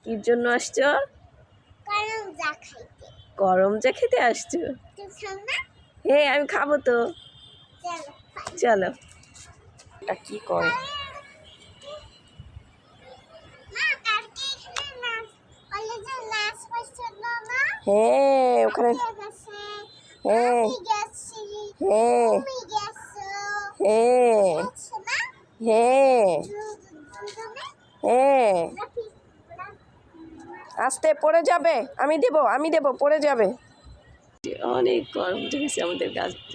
কির জন্য আসছো? করমচা খাইতে। করমচা খেতে আসছো? হ্যাঁ আমি খাবো তো। চলো। এটা কি করে? হ্যাঁ ওখানে। হ্যাঁ হ্যাঁ হ্যাঁ হ্যাঁ হ্যাঁ। আস্তে পড়ে যাবে, আমি দেব পড়ে যাবে। অনেক করমচা গেছে আমাদের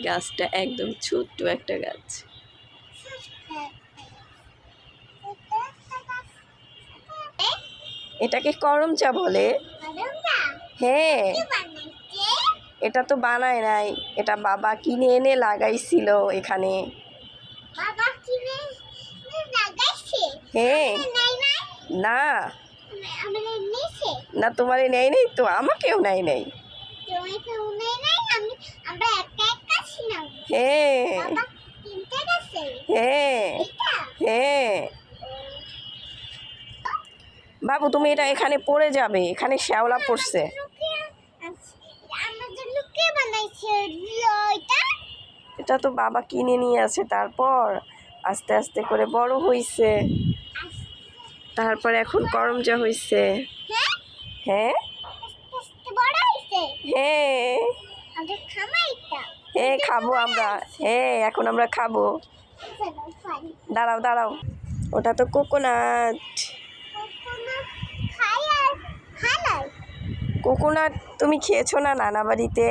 গাছটা একদম ছোট্ট একটা গাছ। এটাকে করমচা বলে। হ্যাঁ এটা তো বানায় নাই, এটা বাবা কিনে এনে লাগাইছিল এখানে। হ্যাঁ না না তোমারে নেই নাই তো, আমাকেও নাই নাই। হ্যাঁ হ্যাঁ হ্যাঁ। বাবু তুমি এটা এখানে পড়ে যাবে, এখানে শ্যাওলা পড়ছে। এটা তো বাবা কিনে নিয়ে আছে, তারপর আস্তে আস্তে করে বড় হইছে, তারপর এখন করমচা হইছে। হ্যাঁ হ্যাঁ হ্যাঁ খাবো আমরা। হ্যাঁ এখন আমরা খাবো। দাঁড়াও দাঁড়াও, ওটা তো কোকোনাট। কোকোনাট তুমি খেয়েছো না নানা বাড়িতে?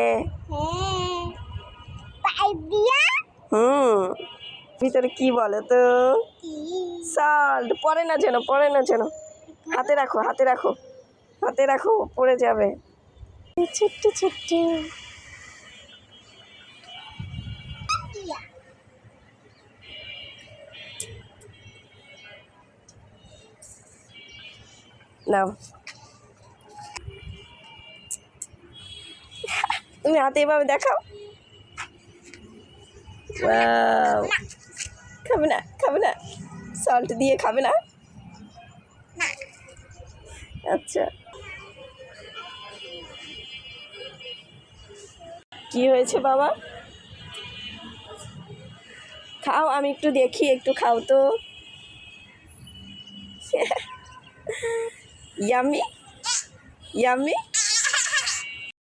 ভিতরে কি বলে তো? সল্ট। পড়ে না যেন, পড়ে না যেন। হাতে রাখো হাতে রাখো হাতে রাখো, পড়ে যাবে। ছোট্ট ছোট্ট। নাও তুমি হাতে এভাবে দেখাও। ওয়াও। খাবে না খাবে না, সল্ট দিয়ে খাবে না? আচ্ছা কি হয়েছে বাবা? খাও, আমি একটু দেখি, একটু খাও তো। Yummy yummy.